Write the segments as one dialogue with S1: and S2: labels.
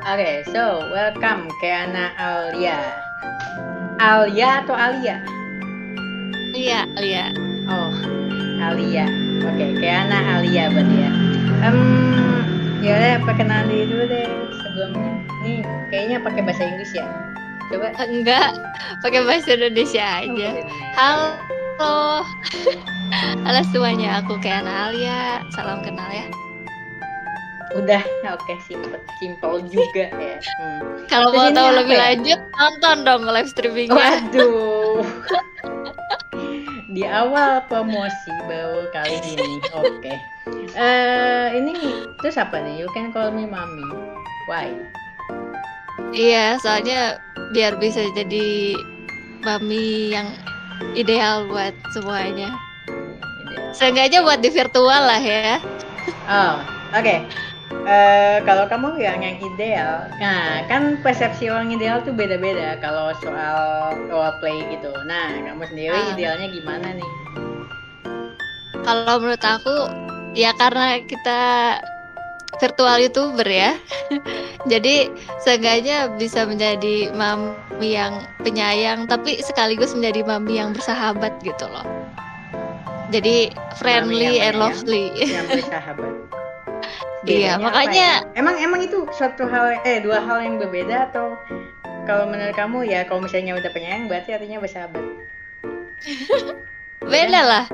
S1: Okay, so welcome Keana Alia. Alia atau Alia?
S2: Iya, iya.
S1: Oh, Alia. Oke, Keana Alia berarti ya. Ya udah perkenalan diri dulu deh sebelumnya. Nih, kayaknya pakai bahasa Inggris ya. Coba.
S2: Enggak, pakai bahasa Indonesia
S1: Oh,
S2: aja.
S1: bahasa Indonesia ya.
S2: Halo, halo semuanya. Aku Keana Alia. Salam kenal ya.
S1: Udah, oke, simple juga ya.
S2: Kalau
S1: Terus
S2: mau
S1: ini
S2: tahu
S1: apa
S2: lebih
S1: ya?
S2: lanjut, nonton dong live streamingnya.
S1: Waduh. Di awal promosi baru kali ini. Oke. Ini terus apa nih? You can call me mommy. Why?
S2: Iya, soalnya biar bisa jadi mami yang ideal buat semuanya. Seenggaknya buat di virtual lah ya.
S1: Oh, oke. Kalau kamu yang ideal, nah kan persepsi orang ideal tuh beda-beda kalau soal role play gitu. Nah, kamu sendiri
S2: Ah,
S1: idealnya gimana nih?
S2: kalau menurut aku, ya karena kita virtual YouTuber ya. Jadi seenggaknya bisa menjadi mami yang penyayang tapi sekaligus menjadi mami yang bersahabat gitu loh. Jadi
S1: Mami yang
S2: friendly and
S1: penyayang,
S2: lovely.
S1: yang bersahabat.
S2: Iya,
S1: Bedanya apa ya?
S2: makanya
S1: Emang itu dua hal yang berbeda atau kalau menurut kamu ya kalau misalnya udah penyayang berarti artinya bersahabat. Ya kan?
S2: beda lah.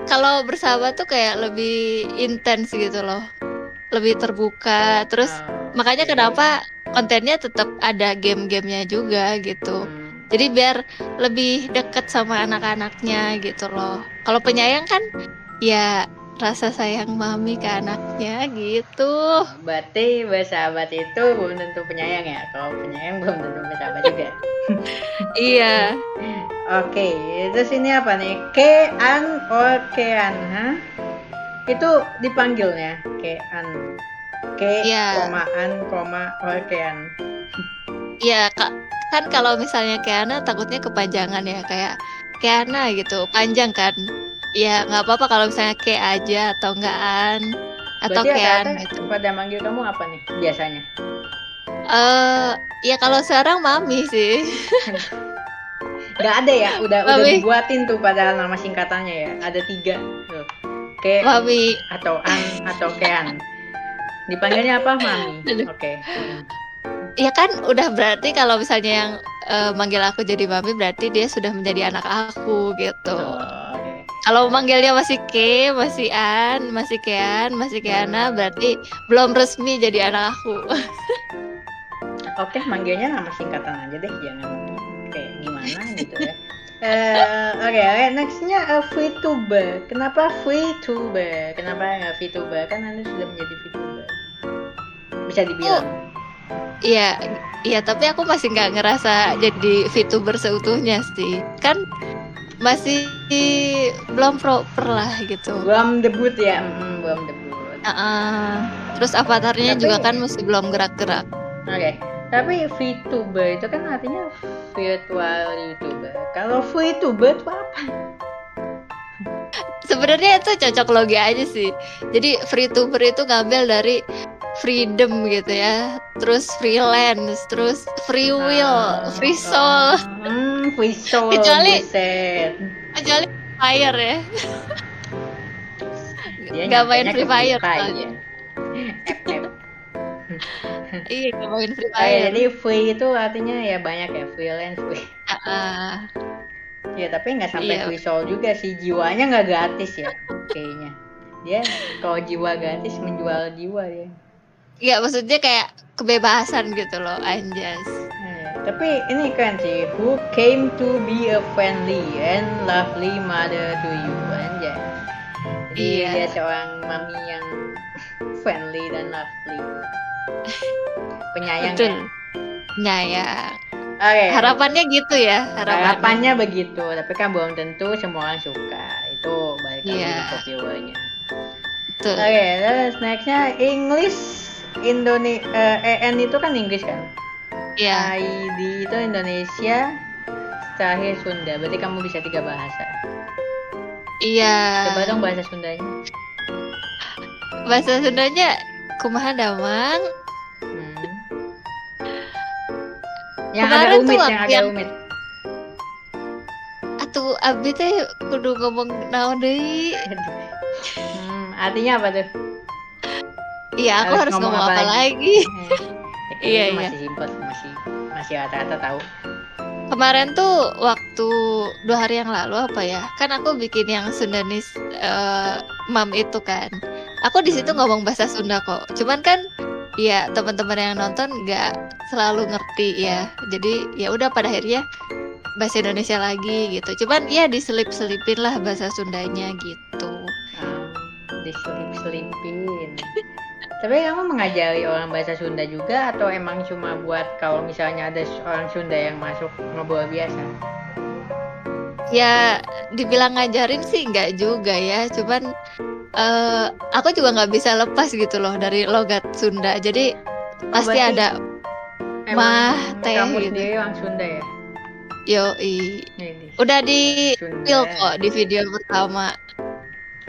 S2: Kalau bersahabat tuh kayak lebih intens gitu loh. Lebih terbuka. Terus makanya
S1: Oke.
S2: kenapa kontennya tetap ada game-gamenya juga gitu.
S1: Hmm.
S2: Jadi biar lebih deket sama anak-anaknya gitu loh. Kalau penyayang kan ya rasa sayang mami ke anaknya gitu.
S1: Berarti bersahabat itu belum tentu penyayang ya. Kalau penyayang belum tentu bersahabat juga.
S2: Iya,
S1: Oke, terus ini apa nih? Kean or Kean, ha? Itu dipanggilnya Kean. Ke,
S2: iya,
S1: koma, an, koma, or Kean.
S2: iya Kak. Kan kalau misalnya Keana takutnya kepanjangan ya kayak Keana gitu, panjang kan. Ya nggak apa-apa kalau misalnya Ke aja atau enggak An atau
S1: Berarti
S2: Kean
S1: rata-rata
S2: gitu.
S1: pada manggil kamu apa nih biasanya?
S2: Eh, ya kalau sekarang mami sih.
S1: Gak ada ya, udah
S2: Mami,
S1: dibuatin tuh padahal nama singkatannya ya. Ada 3 tuh. Ke
S2: mami.
S1: atau An atau Kean. Dipanggilnya apa? Mami.
S2: Aduh.
S1: Oke.
S2: Ya kan udah berarti kalau misalnya yang manggil aku jadi mami berarti dia sudah menjadi anak aku gitu.
S1: Oh, oke.
S2: Kalau manggilnya masih Ke, masih An, masih Kean, masih Keana, berarti belum resmi jadi anak aku.
S1: Oke, manggilnya nama singkatan aja deh, jangan kayak gimana gitu ya. Oke, nextnya VTuber. Kenapa VTuber? Kenapa nggak VTuber? Kan Anda sudah menjadi VTuber. Bisa
S2: Oh,
S1: dibilang.
S2: iya, iya, tapi aku masih nggak ngerasa jadi VTuber seutuhnya sih. Kan masih belum proper lah gitu.
S1: Belum debut ya, belum debut.
S2: Terus avatarnya
S1: Tapi,
S2: juga kan masih belum gerak-gerak.
S1: oke. Tapi VTuber itu kan artinya virtual YouTuber. Kalau VTuber itu apa?
S2: Sebenarnya itu cocok logi aja sih. Jadi VTuber itu ngambil dari freedom gitu ya, terus freelance, terus free will, free soul.
S1: Free soul,
S2: kecuali
S1: buset.
S2: kecuali Fire ya,
S1: Dia
S2: nggak main
S1: nyampainya ke
S2: Free
S1: Free
S2: Fire
S1: Fire
S2: soalnya.
S1: ya. FF.
S2: Iya, nggak main Free
S1: Oke,
S2: Fire.
S1: jadi free itu artinya ya banyak ya, freelance free.
S2: Ah,
S1: Ya tapi nggak sampai
S2: iya,
S1: free soul juga sih, jiwanya nggak gratis ya, kayaknya. Dia kalau jiwa gratis menjual jiwa ya.
S2: nggak maksudnya kayak kebebasan gitu loh, anjas.
S1: Tapi ini kan sih, who came to be a friendly and lovely mother to you, anjay. Jadi dia
S2: Iya,
S1: seorang mami yang friendly dan lovely, penyayang ya.
S2: betul. Nyayang.
S1: Oke,
S2: Harapannya gitu ya, harapannya.
S1: harapannya begitu, tapi kan belum tentu semua orang suka. Itu balik lagi
S2: Iya,
S1: ke viewernya.
S2: betul.
S1: Oke, terus nextnya English EN itu kan Inggris kan?
S2: Iya,
S1: ID itu Indonesia, terakhir Sunda. Berarti kamu bisa 3 bahasa.
S2: iya.
S1: Coba dong bahasa Sundanya.
S2: Bahasa Sundanya kumaha damang?
S1: Hmm. Yang agak
S2: Kemarin tuh
S1: rumit, yang
S2: waktu
S1: agak
S2: yang
S1: rumit.
S2: atuh abi teh kudu ngomong naon deui.
S1: Artinya apa tuh?
S2: Iya, aku harus ngomong apa lagi?
S1: Ya, kayaknya
S2: Iya,
S1: itu
S2: iya.
S1: masih simpel, masih rata-rata tahu.
S2: Kemarin tuh waktu 2 hari yang lalu apa ya? Kan aku bikin yang Sundanese Mom itu kan. Aku di situ ngomong bahasa Sunda kok. Cuman kan ya teman-teman yang nonton nggak selalu ngerti ya. Jadi ya udah pada akhirnya bahasa Indonesia lagi gitu. Cuman ya diselip-selipin lah bahasa Sundanya gitu.
S1: Diselip-selipin. Tapi kamu mengajari orang bahasa Sunda juga atau emang cuma buat kalau misalnya ada orang Sunda yang masuk ngobrol biasa?
S2: Ya dibilang ngajarin sih nggak juga ya. Cuman aku juga nggak bisa lepas gitu loh dari logat Sunda. Jadi pasti
S1: berarti
S2: ada
S1: emang
S2: teh
S1: kamu
S2: gitu.
S1: sendiri orang Sunda ya?
S2: Yoi.
S1: Ini,
S2: Udah di
S1: Sunda.
S2: spill kok di video pertama.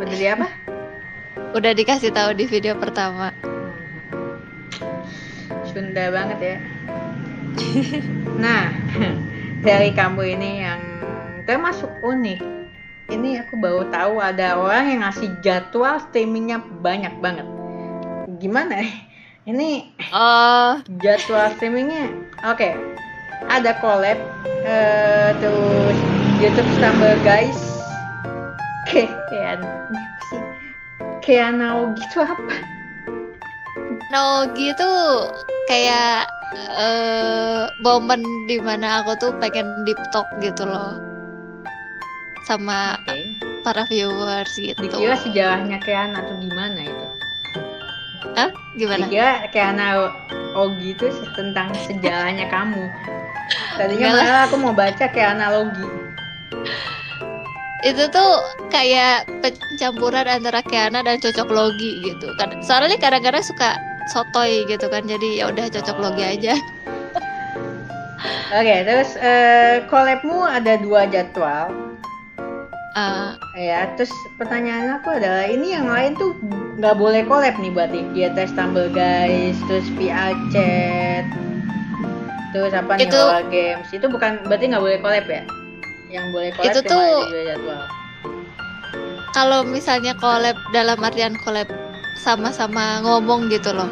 S1: Udah di apa?
S2: Udah dikasih tahu di video pertama.
S1: Sunda banget ya. Nah, dari kamu ini yang termasuk unik. Ini aku baru tahu ada orang yang ngasih jadwal streamingnya banyak banget. Gimana? Ini jadwal streamingnya oke. Ada collab, terus YouTube Stumble Guys, kayak Naogi itu apa?
S2: Naogi itu kayak momen dimana aku tuh pengen deep talk gitu loh sama para viewers gitu.
S1: Dikira sejarahnya Keana atau gimana itu?
S2: Hah? Gimana?
S1: Dikira Keana Ogi itu tentang sejarahnya kamu. Tadinya malah aku mau baca kayak analogi.
S2: Itu tuh kayak pencampuran antara Keana dan cocok logi gitu kan. Soalnya kadang-kadang suka sotoy gitu kan. Jadi ya udah cocok logi aja.
S1: Oke, terus collabmu ada 2 jadwal. Ya, terus pertanyaan aku adalah ini yang lain tuh nggak boleh collab nih berarti? Ya, Stumble Guys, terus VR Chat, terus apa nih Horror Games, itu bukan berarti nggak boleh collab ya? Yang boleh collab
S2: itu
S1: cuma
S2: tuh,
S1: ada 2 jadwal.
S2: Kalau misalnya collab dalam artian collab sama-sama ngomong gitu loh,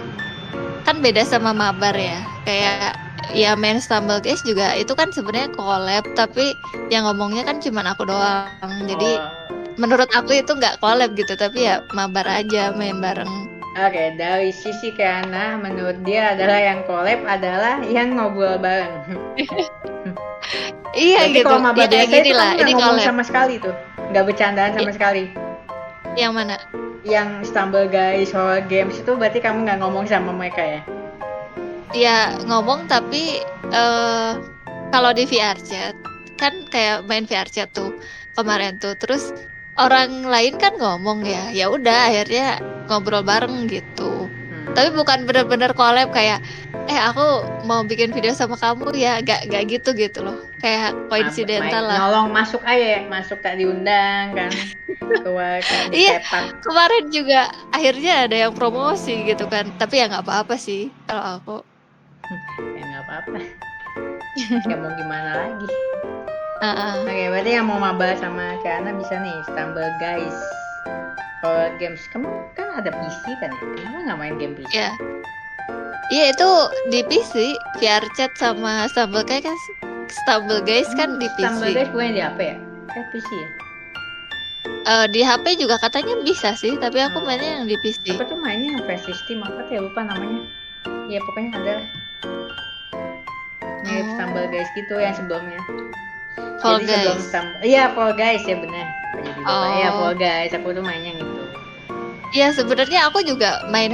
S2: kan beda sama mabar ya. Kayak ya main Stumble Guys juga itu kan sebenarnya collab, tapi yang ngomongnya kan cuma aku doang. Jadi menurut aku itu nggak collab gitu, tapi ya mabar aja main bareng.
S1: Oke, dari sisi Keana menurut dia adalah yang collab adalah yang ngobrol bareng.
S2: Iya. Berarti gitu.
S1: Kalau mabar
S2: ya,
S1: biasa itu kamu nggak ngomong sama sekali tuh, nggak bercandaan sama sekali.
S2: Yang mana?
S1: Yang Stumble Guys, Horror Games itu berarti kamu nggak ngomong sama mereka ya?
S2: Ya ngomong, tapi kalau di VR Chat kan kayak main VR Chat tuh kemarin tuh, terus orang lain kan ngomong ya udah akhirnya ngobrol bareng gitu. Tapi bukan benar-benar collab kayak aku mau bikin video sama kamu ya, gak gitu loh, kayak koinsidental lah.
S1: Nolong masuk aja ya, masuk tak diundang kan.
S2: Iya, kemarin juga akhirnya ada yang promosi gitu kan, tapi ya nggak apa-apa sih kalau aku.
S1: Ya nggak apa-apa. Ya mau gimana lagi. Oke, berarti yang mau mabar sama Keana bisa nih Stumble Guys, Horror Games. Kamu kan ada PC kan ya? Kenapa nggak main game PC?
S2: Iya itu di PC, VR Chat sama Stumble Guys kan, di PC.
S1: Stumble Guys bukan di HP ya? PC ya?
S2: Di HP juga katanya bisa sih, tapi aku mainnya yang di PC.
S1: Apa tuh mainnya yang versi Steam apa tuh ya, lupa namanya. Ya pokoknya ada lah. Mirip Stumble Guys gitu yang sebelumnya.
S2: Fall Guys.
S1: Iya, Fall Guys ya benar. Iya, Fall Guys. Aku tuh mainnya gitu.
S2: Iya, sebenarnya aku juga main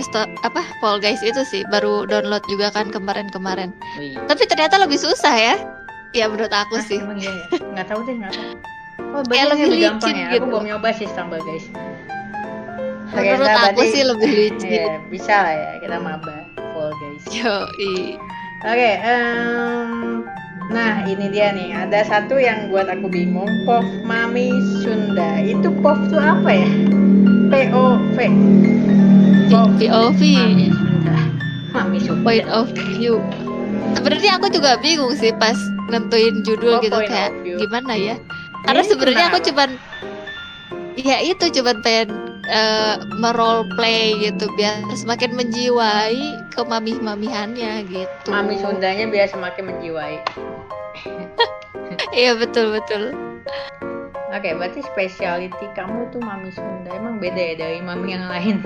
S2: Fall Guys itu sih, baru download juga kan kemarin. Tapi ternyata lebih susah ya. Ya menurut aku sih.
S1: Emang iya ya? Nggak tahu deh. Berarti lebih gampang ya. Aku belum nyoba sih Stumble Guys.
S2: Menurut aku sih lebih licin.
S1: Iya, bisa lah ya kita mabar Fall Guys.
S2: Yoi.
S1: Oke, nah ini dia nih, ada satu yang buat aku bingung, POV Mami Sunda. Itu POV tuh apa ya? POV.
S2: POV.
S1: Mami Sunda.
S2: Point of view. Sebenarnya aku juga bingung sih pas nentuin judul
S1: Oh,
S2: gitu
S1: point
S2: kayak
S1: of view.
S2: gimana ya. Karena
S1: Ini
S2: sebenarnya
S1: tentang
S2: aku
S1: apa?
S2: cuman ya itu cuman pengen merole play gitu biar semakin menjiwai ke mami-mamihannya gitu.
S1: Mami Sundanya biar semakin menjiwai.
S2: Iya betul.
S1: Oke, berarti specialty kamu tuh Mami Sunda. Emang beda ya dari mami yang lain?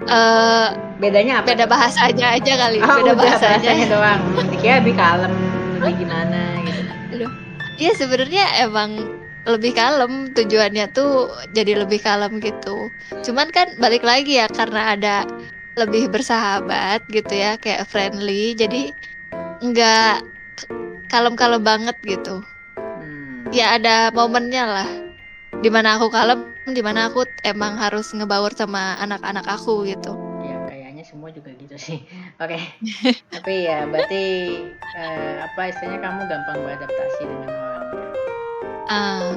S2: Eh
S1: Bedanya apa
S2: beda
S1: tuh?
S2: bahasanya aja kali,
S1: Oh,
S2: beda
S1: udah
S2: bahasanya.
S1: bahasanya doang. Dikira lebih kalem, lebih gimana gitu.
S2: Aduh. Iya sebenarnya emang lebih kalem tujuannya tuh jadi lebih kalem gitu. Cuman kan balik lagi ya karena ada lebih bersahabat gitu ya kayak friendly jadi nggak kalem-kalem banget gitu.
S1: Hmm.
S2: Ya ada momennya lah dimana aku kalem, dimana aku emang harus ngebaur sama anak-anak aku gitu.
S1: Ya kayaknya semua juga gitu sih. Oke. Tapi ya berarti apa istilahnya kamu gampang beradaptasi dengan orang.
S2: Ah,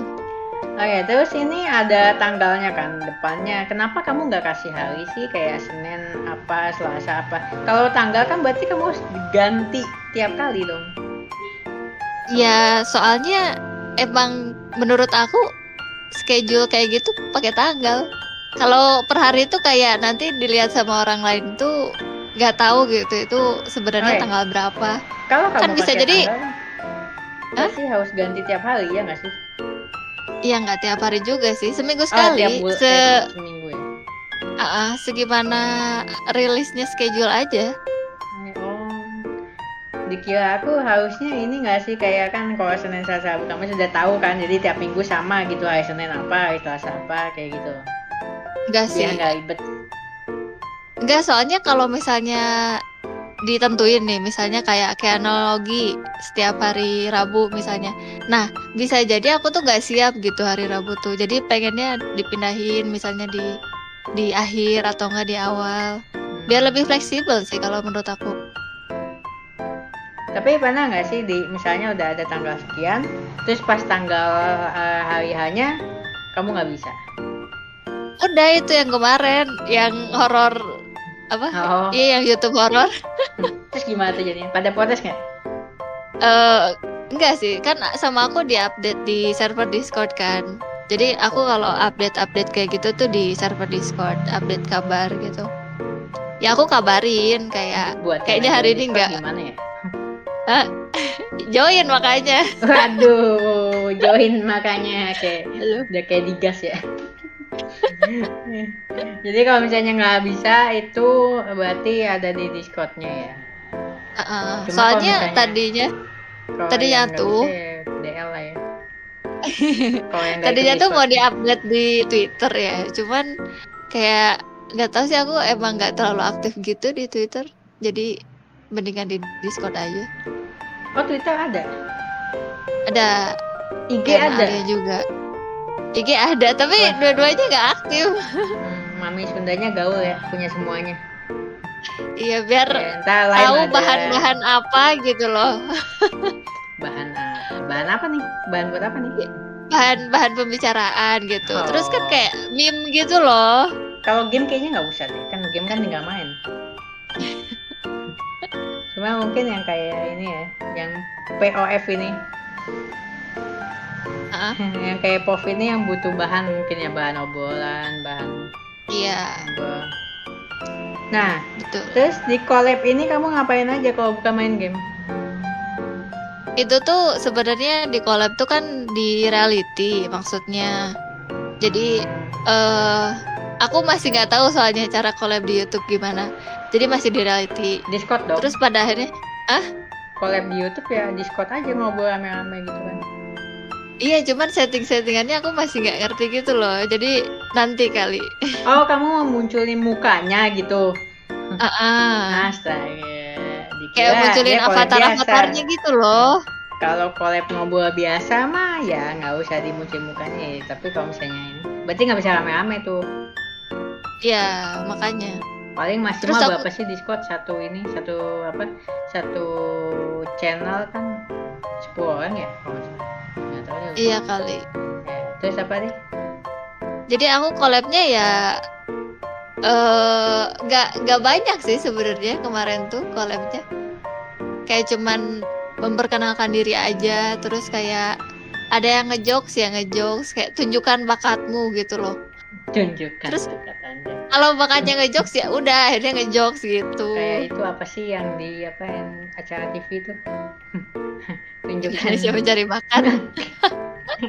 S1: Oke, terus ini ada tanggalnya kan depannya. Kenapa kamu nggak kasih hari sih kayak Senin apa, Selasa apa? Kalau tanggal kan berarti kamu harus ganti tiap kali dong.
S2: ya soalnya emang menurut aku schedule kayak gitu pakai tanggal. Kalau per hari itu kayak nanti dilihat sama orang lain tuh nggak tahu gitu itu sebenarnya
S1: Oke,
S2: tanggal berapa.
S1: kalau
S2: Kan
S1: kamu
S2: bisa
S1: pakai
S2: jadi,
S1: tanggal,
S2: ah,
S1: berarti harus ganti tiap hari ya nggak sih?
S2: ya nggak tiap hari juga sih, seminggu
S1: Oh, tiap
S2: sekali.
S1: seminggu ya.
S2: Segimana rilisnya schedule aja.
S1: Oh, dikira aku harusnya ini nggak sih kayak kan kalau Senin Selasa Rabu kamu sudah tahu kan, jadi tiap minggu sama gitu hari Senin apa, hari Selasa apa kayak gitu.
S2: Enggak
S1: Biar
S2: sih.
S1: nggak ribet.
S2: Enggak, soalnya kalau misalnya ditentuin nih, misalnya kayak analogi setiap hari Rabu misalnya. Nah, bisa jadi aku tuh nggak siap gitu hari Rabu tuh. Jadi pengennya dipindahin misalnya di akhir atau enggak di awal. Biar lebih fleksibel sih kalau menurut aku.
S1: Tapi pernah nggak sih di misalnya udah ada tanggal sekian, terus pas tanggal hari hanya kamu nggak bisa?
S2: Udah itu yang kemarin, yang horor apa?
S1: Oh,
S2: Iya, yang YouTube horor.
S1: terus gimana tuh jadinya? Pada protes nggak?
S2: eh enggak sih, kan sama aku di-update di server Discord kan. Jadi aku kalau update-update kayak gitu tuh di server Discord, update kabar gitu. Ya aku kabarin kayak
S1: Buat cara
S2: kayaknya hari
S1: join
S2: ini
S1: Discord
S2: enggak
S1: gimana ya?
S2: Hah? Join makanya.
S1: Waduh, join makanya kayak
S2: Halo.
S1: udah kayak digas ya. Jadi kalau misalnya nggak bisa itu berarti ada di Discordnya ya. Cuma kalau
S2: Soalnya
S1: misalnya kalau yang nggak bisa
S2: tuh
S1: ya DL lah ya. Kalau yang nggak ikut
S2: tadinya tuh
S1: Discord.
S2: mau di-update di Twitter ya. Cuman kayak nggak tahu sih aku emang nggak terlalu aktif gitu di Twitter. Jadi mendingan di Discord aja.
S1: Oh, Twitter ada.
S2: Ada
S1: IG
S2: karena
S1: ada.
S2: Alia juga. IG ada, tapi
S1: Wah,
S2: dua-duanya nggak aktif.
S1: Mami Sundanya gaul ya, punya semuanya.
S2: Iya, biar
S1: Ya, entar lain
S2: tahu
S1: ada
S2: bahan-bahan apa gitu loh.
S1: bahan apa? Bahan apa nih? Bahan buat apa nih?
S2: Bahan-bahan pembicaraan gitu. Terus kan
S1: Oh.
S2: kayak meme gitu loh.
S1: Kalau game kayaknya nggak usah deh, kan game kan tinggal main. Cuma mungkin yang kayak ini ya, yang POF ini,
S2: Ah,
S1: yang kayak POF ini yang butuh bahan mungkin ya, bahan obrolan, bahan
S2: iya,
S1: ngobrol. Nah,
S2: betul.
S1: terus di collab ini kamu ngapain aja kalau bukan main game?
S2: Itu tuh sebenarnya di collab tuh kan di reality maksudnya. Jadi aku masih nggak tahu soalnya cara collab di YouTube gimana. Jadi masih di reality.
S1: Discord dong.
S2: Terus pada akhirnya,
S1: Collab di YouTube ya Discord aja ngobrol rame-rame gitu kan.
S2: iya cuman setting-settingannya aku masih nggak ngerti gitu loh. Jadi nanti kali.
S1: Oh, kamu mau munculin mukanya gitu.
S2: Ah,
S1: Astaga,
S2: kayak
S1: dikira
S2: munculin
S1: dia collab
S2: avatar-avatarnya
S1: biasa.
S2: gitu loh.
S1: Kalau collab ngobrol biasa mah ya nggak usah dimunculin mukanya ya. Tapi kalau misalnya ini, berarti nggak bisa rame-rame tuh.
S2: Iya, makanya.
S1: Paling maksimal
S2: Terus aku-
S1: berapa sih Discord satu ini, satu channel kan 10 orang ya kalau nggak salah. Nggak tahu deh.
S2: Iya kali.
S1: Ya, terus apa deh?
S2: Jadi aku collabnya ya nggak banyak sih sebenarnya kemarin tuh collabnya. kayak cuman memperkenalkan diri aja, terus kayak ada yang ngejokes ya ngejokes, kayak tunjukkan bakatmu gitu loh.
S1: Tunjukkan
S2: Terus
S1: bakat Anda.
S2: kalau bakatnya ngejokes ya udah akhirnya ngejokes gitu.
S1: Kayak itu apa sih yang di apa yang acara TV itu? Tunjukkan
S2: Indonesia mencari bakat.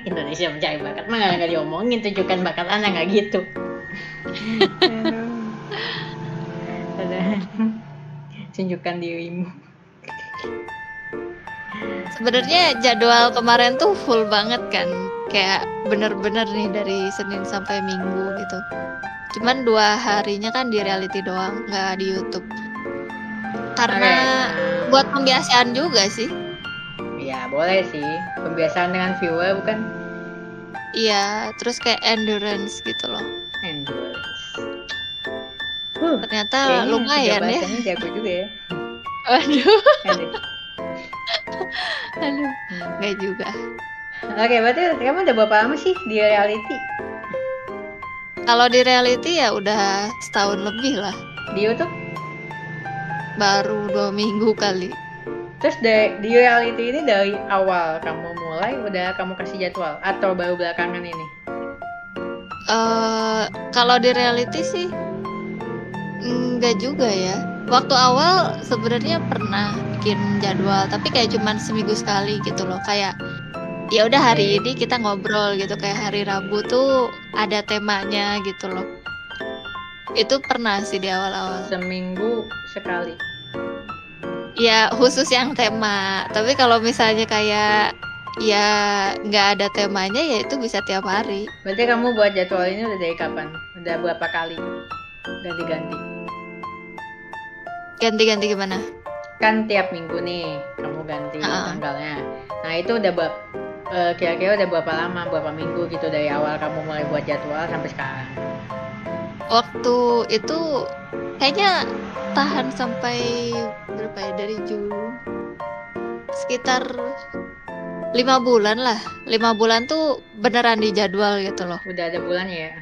S1: Indonesia mencari bakat mah nggak diomongin tunjukkan bakat Anda nggak gitu. Ada tunjukkan dirimu.
S2: Sebenarnya jadwal kemarin tuh full banget kan, kayak bener-bener nih dari Senin sampai Minggu gitu. Cuman 2 harinya kan di reality doang, nggak di YouTube. Karena buat pembiasaan juga sih.
S1: Ya boleh sih, pembiasaan dengan viewer bukan?
S2: Iya, terus kayak endurance gitu loh.
S1: Endurance.
S2: Ternyata
S1: Kayaknya
S2: lumayan ya.
S1: bahasanya jago juga ya.
S2: Aduh,
S1: Aduh.
S2: aduh, nggak juga.
S1: Oke, berarti kamu udah berapa lama sih di reality?
S2: Kalau di reality ya udah setahun lebih lah,
S1: Di YouTube?
S2: baru 2 minggu kali.
S1: Terus di reality ini dari awal kamu mulai udah kamu kasih jadwal atau baru belakangan ini?
S2: Kalau di reality sih enggak juga ya. Waktu awal sebenarnya pernah bikin jadwal, tapi kayak cuman seminggu sekali gitu loh. Kayak ya udah hari ini kita ngobrol gitu, kayak hari Rabu tuh ada temanya gitu loh. Itu pernah sih di awal-awal.
S1: Seminggu sekali.
S2: Ya khusus yang tema. Tapi kalau misalnya kayak ya nggak ada temanya ya itu bisa tiap hari.
S1: Berarti kamu buat jadwal ini udah dari kapan? Udah berapa kali? Ganti-ganti.
S2: Ganti-ganti gimana?
S1: Kan tiap minggu nih kamu ganti tanggalnya. Nah itu udah kira-kira udah berapa lama, berapa minggu gitu dari awal kamu mulai buat jadwal sampai sekarang?
S2: Waktu itu kayaknya tahan sampai berapa ya, dari Juli sekitar 5 bulan lah. 5 bulan tuh beneran di jadwal gitu loh.
S1: Udah ada bulannya ya?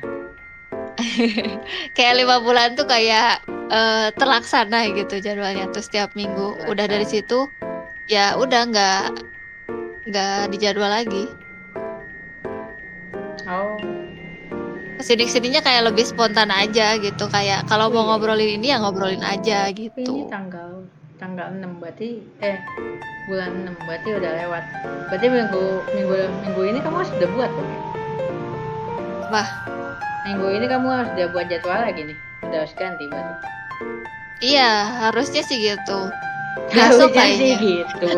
S2: Kayak 5 bulan tuh kayak terlaksana gitu jadwalnya tuh setiap minggu. Udah dari situ ya udah nggak dijadwal lagi.
S1: Oh.
S2: Kesini-kesininya kayak lebih spontan aja gitu, kayak kalau mau ngobrolin ini ya ngobrolin aja gitu.
S1: Ini tanggal 6 berarti bulan 6 berarti udah lewat. Berarti minggu ini kamu harus udah buat dong.
S2: Wah,
S1: minggu ini kamu harus udah buat jadwal lagi nih. Udah harus ganti berarti.
S2: Iya, harusnya sih gitu. Besok
S1: Harusnya sih
S2: kayaknya.
S1: gitu.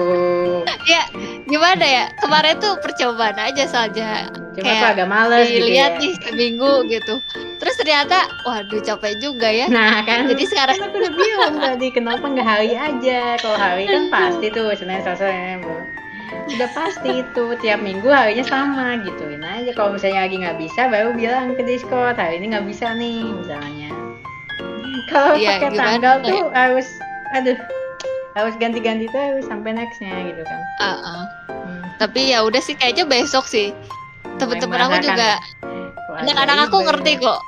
S2: Ya, gimana ya? Kemarin tuh percobaan aja saja.
S1: Cuma
S2: Kayak
S1: tuh agak males gitu ya.
S2: dilihat nih seminggu gitu. Terus ternyata, waduh capek juga ya.
S1: Nah kan,
S2: Jadi sekarang
S1: kan aku udah bilang tadi kenapa nggak hari aja? Kalau hari kan pasti tuh Senin, Selasa, Rabu. Udah pasti itu tiap minggu harinya sama gituin aja. Kalau misalnya lagi nggak bisa baru bilang ke Discord hari ini nggak bisa nih misalnya. Kalau
S2: ya,
S1: pakai
S2: gimana
S1: tanggal
S2: ya?
S1: tuh harus ganti-ganti tuh harus sampai nextnya gitu kan.
S2: Tapi ya udah sih kayaknya besok sih. Temen-temen aku juga, anak-anak aku ngerti kok.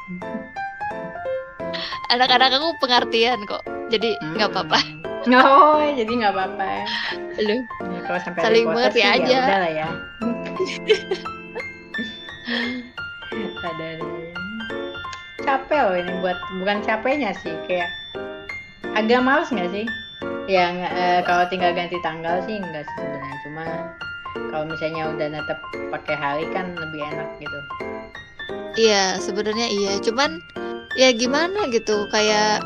S2: Anak-anak aku pengertian kok. Jadi nggak apa-apa.
S1: Oh, jadi nggak apa-apa.
S2: Lu
S1: Kalau sampai
S2: saling mengerti aja.
S1: Ya udah lah ya. Ada capek loh ini bukan capeknya sih, kayak agak males nggak sih? Yang kalau tinggal ganti tanggal sih nggak sih sebenarnya, cuma kalau misalnya udah netep pakai hari kan lebih enak gitu.
S2: Iya, sebenarnya iya. Cuman ya gimana gitu, kayak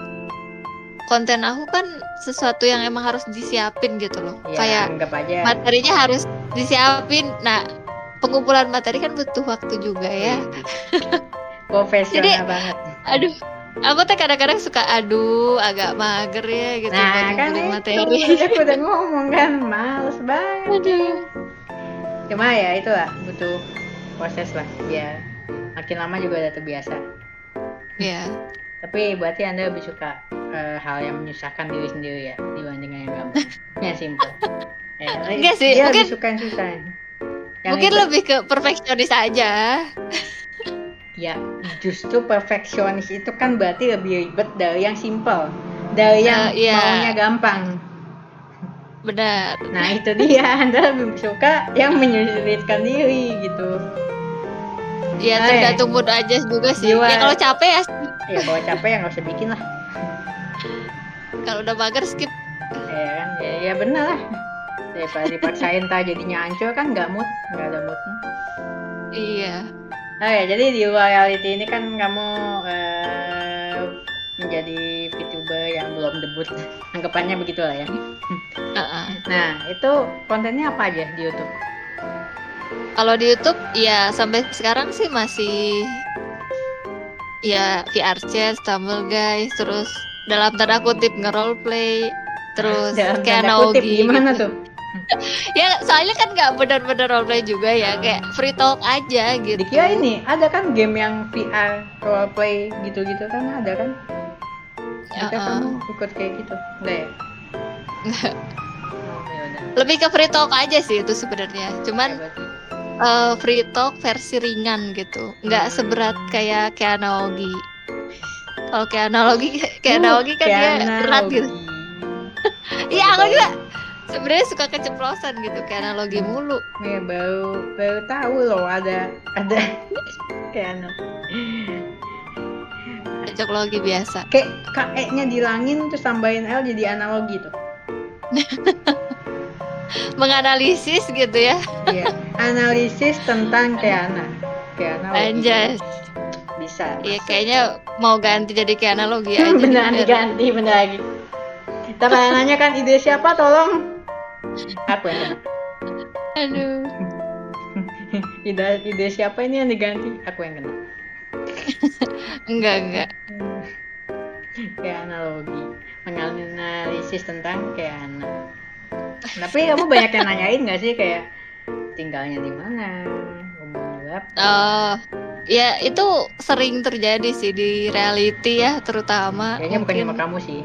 S2: konten aku kan sesuatu yang emang harus disiapin gitu loh.
S1: Ya,
S2: kayak
S1: anggap aja
S2: materinya harus disiapin. Nah, pengumpulan materi kan butuh waktu juga ya.
S1: Profesional banget.
S2: Aduh, aku tuh kadang-kadang suka agak mager ya gitu buat ngumpulin materi.
S1: Aku udah ngomong kan, males banget.
S2: Aduh.
S1: Cuma ya itulah, butuh proses lah, biar makin lama juga udah terbiasa.
S2: Iya.
S1: Tapi berarti Anda lebih suka hal yang menyusahkan diri sendiri ya dibanding yang gampang. Yang simple.
S2: Enggak sih,
S1: dia
S2: mungkin
S1: lebih suka yang susah.
S2: Mungkin lebih ke perfeksionis aja.
S1: Ya, justru perfeksionis itu kan berarti lebih ribet dari yang simple, dari yang maunya gampang.
S2: Benar.
S1: Nah itu dia, Anda lebih suka yang menyulitkan diri gitu.
S2: Ya tergantung mood aja juga sih.
S1: Jiwa.
S2: Ya kalau capek ya.
S1: Ya kalau capek ya nggak usah bikin lah.
S2: Kalau udah mager skip.
S1: Ya kan, ya bener lah. Daripada dipaksain jadinya hancur kan nggak ada moodnya.
S2: Iya.
S1: Oke, jadi di reality ini kan kamu menjadi VTuber yang belum debut, anggapannya begitu lah ya. Nah, itu kontennya apa aja di YouTube?
S2: Kalau di YouTube ya sampai sekarang sih masih ya VR chat, Stumble Guys, terus dalam tanda kutip nge-roleplay, terus
S1: dalam
S2: kayak
S1: tanda kutip
S2: analogi
S1: gimana
S2: gitu.
S1: tuh?
S2: Ya soalnya kan nggak benar-benar roleplay juga ya, kayak free talk aja gitu.
S1: Dikira ini ada kan game yang VR roleplay gitu-gitu kan ada kan? Kita kamu ikut kayak gitu, enggak ya?
S2: Enggak. Lebih ke free talk aja sih itu sebenarnya. Cuman free talk versi ringan gitu, nggak seberat kayak analogi. Kalau kayak analogi kan dia berat gitu. Iya aku juga sebenarnya suka keceplosan gitu kayak analogi mulu.
S1: Ya baru tahu loh ada kayak
S2: cocok logi biasa.
S1: Kayak KE-nya dilangin terus tambahin L jadi analogi tuh.
S2: Menganalisis gitu ya.
S1: Iya, analisis tentang Keana.
S2: Anjas.
S1: Bisa.
S2: Iya kayaknya mau ganti jadi kayak analogi aja.
S1: Beneran diganti bener lagi. Kita nanya kan ide siapa tolong. Aku yang kena.
S2: Aduh.
S1: ide siapa ini yang diganti? Aku yang kena.
S2: Enggak.
S1: Kayak analogi, menganalisis tentang Keana. Tapi kamu banyak yang nanyain nggak sih kayak tinggalnya di mana, umurnya berapa?
S2: Oh, ya itu sering terjadi sih di reality ya terutama.
S1: Kayaknya bukan cuma kamu sih.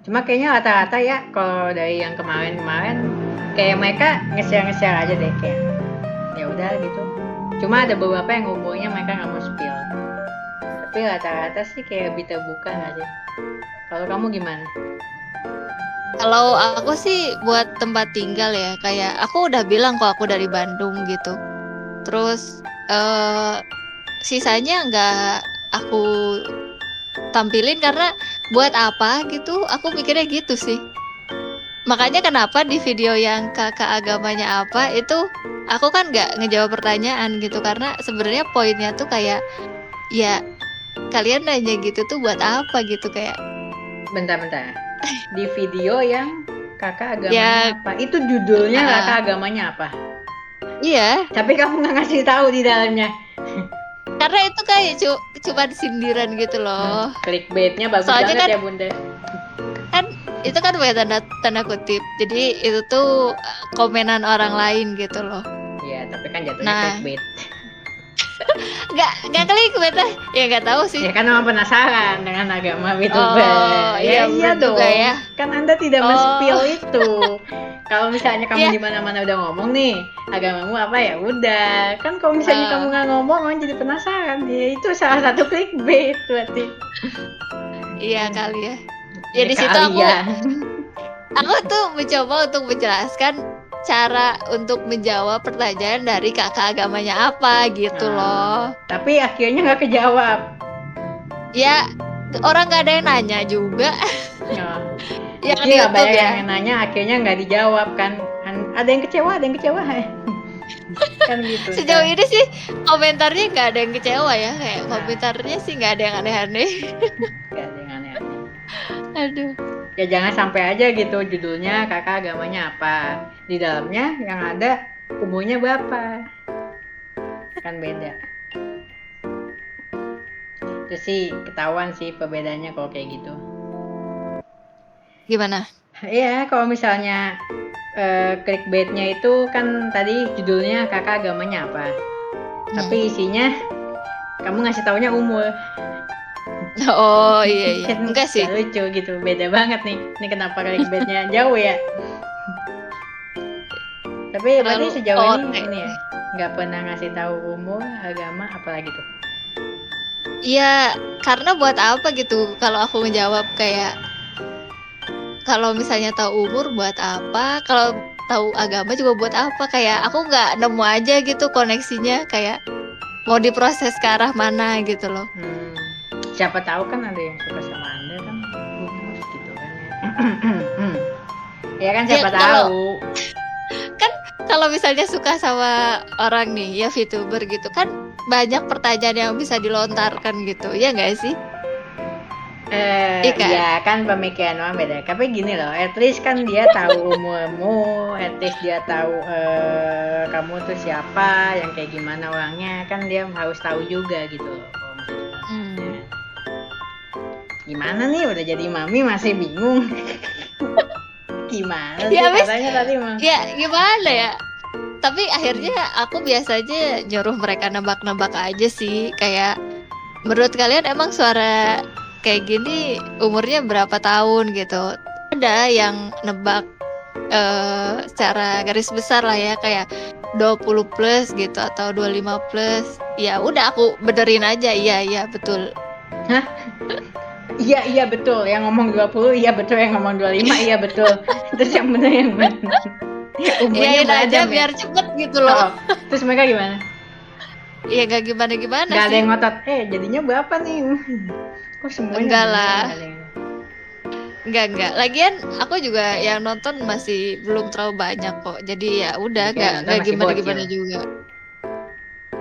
S1: Cuma kayaknya rata-rata ya kalau dari yang kemarin kayak mereka nge-share aja deh kayak ya udah gitu. Cuma ada beberapa yang umurnya mereka nggak mau spill. Tapi rata-rata sih kayak lebih terbuka nggak sih? Kalau kamu gimana?
S2: Kalau aku sih buat tempat tinggal ya, kayak aku udah bilang kok aku dari Bandung gitu. Terus sisanya nggak aku tampilin karena buat apa gitu, aku mikirnya gitu sih. Makanya kenapa di video yang kakak agamanya apa itu aku kan nggak ngejawab pertanyaan gitu, karena sebenarnya poinnya tuh kayak ya kalian nanya gitu tuh buat apa gitu, kayak
S1: bentar di video yang kakak agamanya apa itu judulnya kakak agamanya apa? Iya, tapi kamu nggak ngasih tahu di dalamnya
S2: karena itu kayak cuma sindiran gitu loh.
S1: Clickbaitnya bagus soalnya banget kan, ya bunda.
S2: Kan itu kan pakai tanda kutip, jadi itu tuh komenan orang lain gitu loh.
S1: Iya, tapi kan jatuhnya clickbait.
S2: Nggak clickbait lah, ya nggak tahu sih.
S1: Ya kan memang penasaran dengan agama VTuber.
S2: Oh, iya dong. Ya.
S1: Kan Anda tidak men-spill itu. Kalau misalnya kamu di mana-mana udah ngomong nih, agamamu apa ya udah. Kan kalau misalnya kamu nggak ngomong, orang jadi penasaran. Ya itu salah satu clickbait berarti.
S2: Iya kali ya. Ya di situ aku tuh mencoba untuk menjelaskan cara untuk menjawab pertanyaan dari kakak agamanya apa gitu loh. Tapi
S1: akhirnya nggak kejawab.
S2: Ya orang nggak ada yang nanya juga.
S1: Ya iya banyak yang nanya akhirnya nggak dijawab kan. Ada yang kecewa kan gitu.
S2: Sejauh ini sih komentarnya nggak ada yang kecewa ya, kayak komentarnya sih nggak ada yang aneh-aneh.
S1: Nggak ada yang aneh-aneh.
S2: Aduh.
S1: Ya jangan sampai aja gitu judulnya kakak agamanya apa, di dalamnya yang ada umurnya berapa, kan beda. Itu sih ketahuan sih perbedaannya kalau kayak gitu.
S2: Gimana?
S1: Iya, kalau misalnya clickbaitnya itu kan tadi judulnya kakak agamanya apa, tapi isinya kamu ngasih taunya umur.
S2: Oh iya. Enggak sih.
S1: Lucu gitu, beda banget nih. Ini kenapa clickbaitnya jauh ya? Tapi berarti sejauh ini ya, nggak pernah ngasih tahu umur, agama, apalagi tuh?
S2: Iya, karena buat apa gitu? Kalau aku menjawab kayak kalau misalnya tahu umur buat apa, kalau tahu agama juga buat apa, kayak aku nggak nemu aja gitu koneksinya, kayak mau diproses ke arah mana gitu loh.
S1: Siapa tahu kan ada yang suka sama Anda kan, gitu kan ya. Ya kan siapa tahu.
S2: Kan kalau misalnya suka sama orang nih ya VTuber gitu kan, banyak pertanyaan yang bisa dilontarkan gitu, ya nggak sih?
S1: Ya kan pemikiran orang beda. Tapi gini loh, at least kan dia tahu umurmu, at least dia tahu kamu tuh siapa, yang kayak gimana orangnya, kan dia harus tahu juga gitu loh. Gimana nih udah jadi mami masih bingung. Gimana sih katanya tadi mah?
S2: Ya gimana ya? Tapi akhirnya aku biasanya nyuruh mereka nebak-nebak aja sih, kayak menurut kalian emang suara kayak gini umurnya berapa tahun gitu. Ada yang nebak secara garis besar lah ya, kayak 20 plus gitu atau 25 plus. Ya udah aku benerin aja, iya betul.
S1: Hah? Iya betul, yang ngomong 20 iya betul, yang ngomong 25 iya betul. Terus yang bener yang mana?
S2: Umurnya aja biar cepet gitu loh.
S1: Terus mereka gimana?
S2: Iya gak gimana-gimana
S1: sih. Gak ada yang ngotot, jadinya berapa nih? Kok semuanya?
S2: Enggak lah. Enggak. Lagian aku juga yang nonton masih belum terlalu banyak kok. Jadi ya udah gak gimana-gimana juga.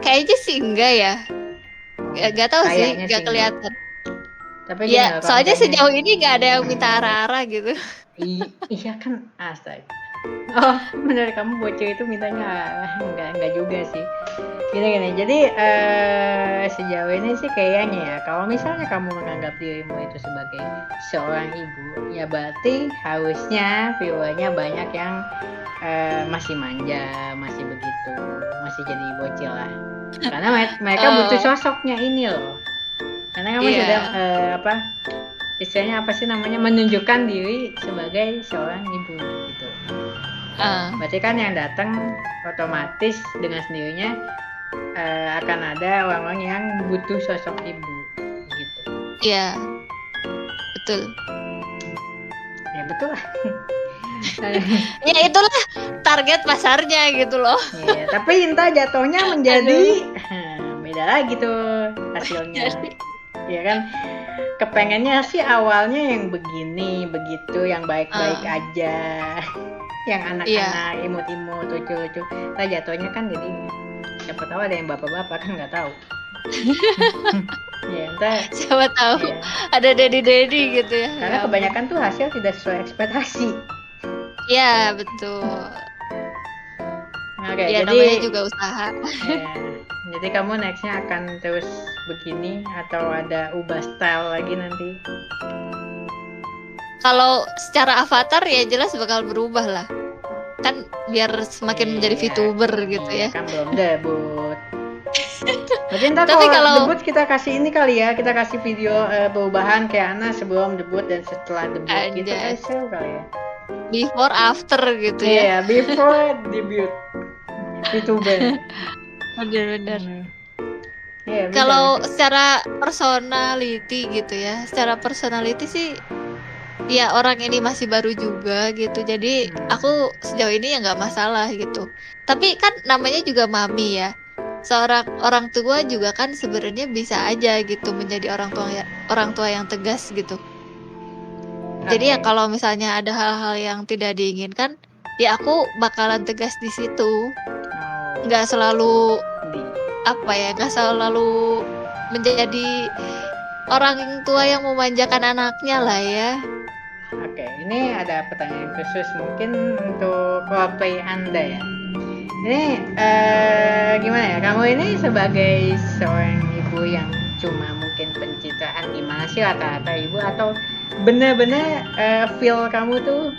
S2: Kayaknya sih enggak ya. Gak tahu sih, gak kelihatan. Tapi ya soalnya sejauh ini gak ada yang minta arah-arah gitu.
S1: Iya kan, astaga. Oh bener, kamu bocil itu mintanya enggak juga sih. Gini, jadi sejauh ini sih kayaknya ya, kalau misalnya kamu menganggap dirimu itu sebagai seorang ibu, ya berarti harusnya viewernya banyak yang masih manja, masih begitu, masih jadi bocil lah. Karena mereka butuh sosoknya ini loh. Karena kamu sudah istilahnya apa sih namanya, menunjukkan diri sebagai seorang ibu gitu. Berarti kan yang datang otomatis dengan sendirinya akan ada orang-orang yang butuh sosok ibu gitu.
S2: Iya, betul.
S1: Ya betul lah.
S2: Ya itulah target pasarnya gitu loh.
S1: Iya, tapi entah jatuhnya menjadi beda lagi tuh hasilnya. Ya kan, kepengennya sih awalnya yang begini begitu, yang baik-baik aja, yang anak-anak imut-imut lucu-lucu. Nah jatuhnya kan jadi siapa tahu ada yang bapak-bapak, kan nggak tahu. Ya entah.
S2: Siapa tahu ada daddy gitu ya.
S1: Karena kebanyakan tuh hasil tidak sesuai ekspektasi.
S2: Iya betul.
S1: Oke,
S2: ya
S1: jadi
S2: namanya juga usaha.
S1: Ya, jadi kamu nextnya akan terus begini atau ada ubah style lagi nanti?
S2: Kalau secara avatar ya jelas bakal berubah lah. Kan biar semakin menjadi VTuber gitu ya.
S1: Kan belum debut. Mungkin ntar kalau debut kita kasih ini kali ya, kita kasih video perubahan kayak Ana sebelum debut dan setelah debut gitu, seru kali ya.
S2: Before after gitu ya.
S1: Iya, before debut VTuber.
S2: Bener. Ya, kalau secara personality gitu ya, secara personality sih ya orang ini masih baru juga gitu, jadi aku sejauh ini ya nggak masalah gitu. Tapi kan namanya juga mami ya, seorang orang tua juga kan sebenarnya bisa aja gitu menjadi orang tua yang tegas gitu. Jadi ya kalau misalnya ada hal-hal yang tidak diinginkan, ya aku bakalan tegas di situ. Nggak selalu nggak selalu menjadi orang tua yang memanjakan anaknya lah ya.
S1: Oke, ini ada pertanyaan khusus mungkin untuk Coldplay Anda ya. Ini gimana ya, kamu ini sebagai seorang ibu yang cuma mungkin pencitraan, gimana sih rata-rata ibu, atau benar-benar feel kamu tuh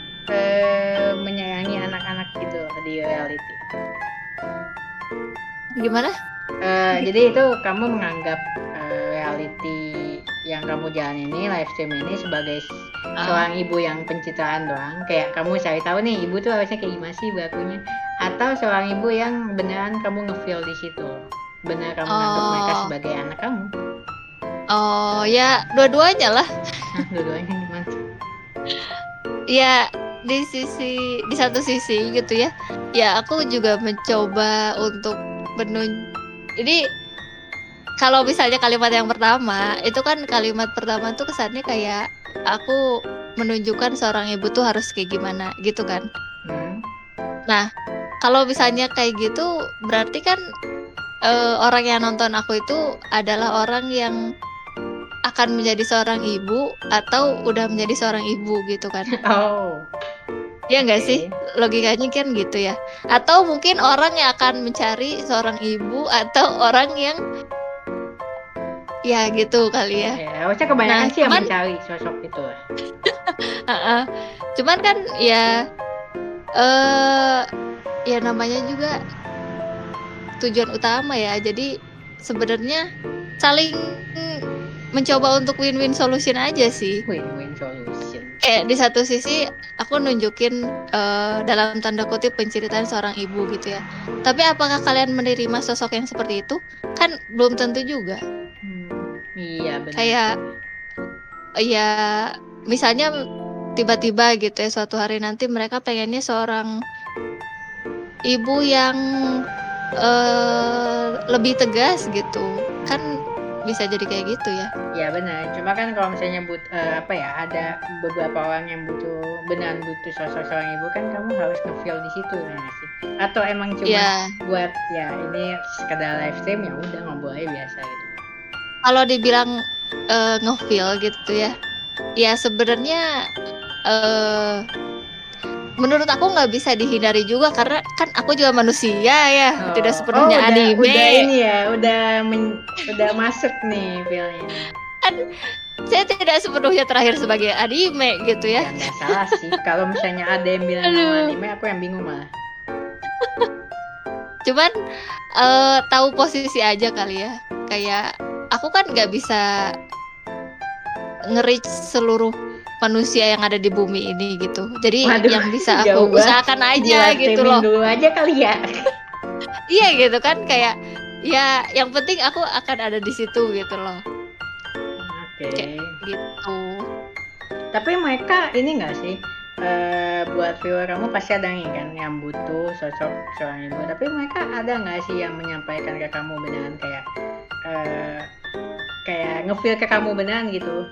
S1: menyayangi anak-anak gitu di reality?
S2: Gimana?
S1: Jadi itu kamu menganggap reality yang kamu jalan ini, live stream ini sebagai seorang ibu yang pencitraan doang, kayak kamu cari tahu nih ibu tuh harusnya kayak gimana sih bakunya, atau seorang ibu yang beneran kamu nge-feel di situ, benar kamu menganggap mereka sebagai anak kamu?
S2: Oh ya, dua-duanya lah.
S1: Dua-duanya gimana?
S2: ya di satu sisi gitu ya. Ya aku juga mencoba untuk ini kalau misalnya kalimat yang pertama, itu kan kalimat pertama tuh kesannya kayak aku menunjukkan seorang ibu tuh harus kayak gimana gitu kan.
S1: Hmm.
S2: Nah, kalau misalnya kayak gitu berarti kan orang yang nonton aku itu adalah orang yang akan menjadi seorang ibu atau udah menjadi seorang ibu gitu kan.
S1: Oh,
S2: Ya nggak
S1: oke.
S2: sih? Logikanya kan gitu ya. Atau mungkin orang yang akan mencari seorang ibu atau orang yang ya gitu kali ya.
S1: Ya, harusnya
S2: Nah,
S1: kebanyakan sih yang
S2: cuman
S1: mencari sosok itu lah.
S2: cuman kan ya eh ya namanya juga tujuan utama ya. Jadi sebenarnya saling mencoba untuk win-win solution aja sih.
S1: Win-win solution.
S2: Kayak di satu sisi aku nunjukin dalam tanda kutip penceritaan seorang ibu gitu ya. Tapi apakah kalian menerima sosok yang seperti itu? Kan belum tentu juga.
S1: Iya benar.
S2: Kayak ya misalnya tiba-tiba gitu ya suatu hari nanti mereka pengennya seorang ibu yang lebih tegas gitu. Kan bisa jadi kayak gitu ya.
S1: Ya benar. Cuma kan kalau misalnya ada beberapa orang yang beneran butuh sosok seorang ibu, kan kamu harus nge-feel di situ ya nggak sih? Atau emang cuma
S2: Ya,
S1: buat ya ini sekedar live stream ya udah ngobrol aja biasa gitu.
S2: kalau dibilang nge-feel gitu ya. Ya sebenarnya menurut aku nggak bisa dihindari juga karena kan aku juga manusia ya, tidak sepenuhnya anime.
S1: Udah ini ya, udah masuk nih feelnya.
S2: Kan saya tidak sepenuhnya terakhir sebagai anime gitu ya.
S1: Ya nggak salah sih. Kalau misalnya ada yang bilang mau anime, aku yang bingung malah.
S2: Cuman tahu posisi aja kali ya. Kayak aku kan nggak bisa nge-reach seluruh manusia yang ada di bumi ini gitu. Jadi
S1: Waduh,
S2: yang bisa
S1: jauh
S2: aku
S1: banget.
S2: usahakan aja gitu
S1: Streaming
S2: loh.
S1: dulu aja kali ya.
S2: Iya gitu kan kayak ya yang penting aku akan ada di situ gitu loh.
S1: Oke.
S2: Kayak gitu.
S1: Tapi mereka ini nggak sih? Buat viewer kamu pasti ada nih kan yang butuh sosok seorang ibu. Tapi mereka ada nggak sih yang menyampaikan ke kamu beneran kayak nge-feel ke kamu beneran gitu?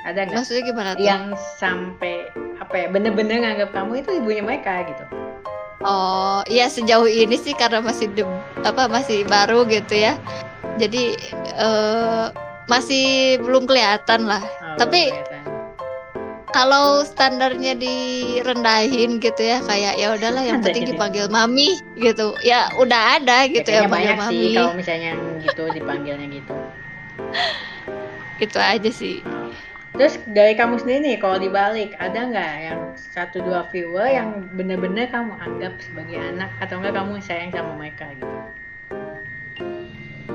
S1: Ada nggak?
S2: Maksudnya gimana tuh?
S1: Yang sampai bener-bener nganggap kamu itu ibunya mereka gitu.
S2: Oh, iya sejauh ini sih karena masih masih baru gitu ya. Jadi masih belum kelihatan lah. Tapi kalau standarnya direndahin gitu ya, kayak ya udahlah yang penting dipanggil mami gitu. Ya udah ada gitu ya panggil
S1: banyak
S2: mami.
S1: sih kalau misalnya gitu dipanggilnya gitu.
S2: Itu aja sih.
S1: Terus dari kamu sendiri nih, kalau dibalik, ada nggak yang 1-2 viewer yang bener-bener kamu anggap sebagai anak atau enggak kamu sayang sama mereka gitu?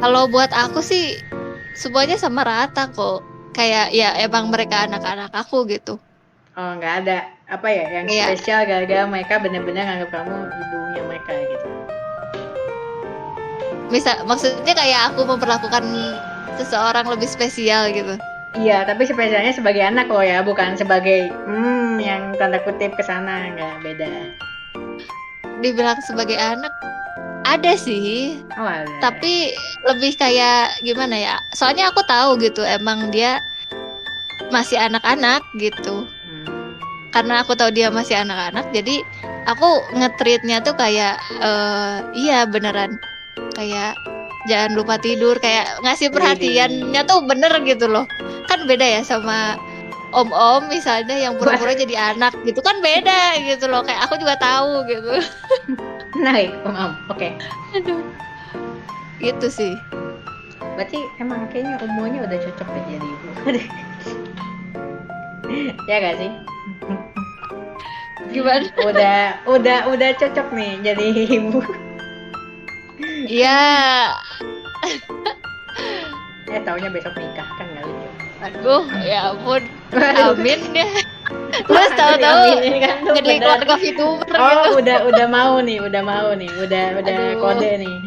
S2: Kalau buat aku sih semuanya sama rata kok. Kayak ya emang mereka anak-anak aku gitu.
S1: Oh nggak ada yang spesial gara-gara mereka bener-bener anggap kamu ibunya mereka gitu?
S2: Maksudnya kayak aku memperlakukan seseorang lebih spesial gitu.
S1: Iya, tapi spesialnya sebagai anak loh ya, bukan sebagai yang tanda kutip kesana, nggak beda.
S2: Dibilang sebagai anak ada sih, tapi lebih kayak gimana ya? Soalnya aku tahu gitu, emang dia masih anak-anak gitu. Karena aku tahu dia masih anak-anak, jadi aku nge-treatnya tuh kayak iya beneran kayak jangan lupa tidur, kayak ngasih perhatiannya tuh bener gitu loh. Kan beda ya sama om-om misalnya yang pura-pura jadi anak gitu kan beda gitu loh. Kayak aku juga tahu gitu.
S1: Menarik, om. Oke.
S2: Aduh. Gitu sih.
S1: Berarti emang kayaknya umurnya udah cocok deh jadi ibu. Ya gak sih?
S2: Gimana?
S1: Udah cocok nih jadi ibu.
S2: Iya.
S1: Taunya besok nikah kan nggak lucu.
S2: Aduh, ya ampun. Amin ya. Terus tahu-tahu
S1: kan
S2: jadi keluarga VTuber gitu.
S1: udah mau nih, udah kode nih.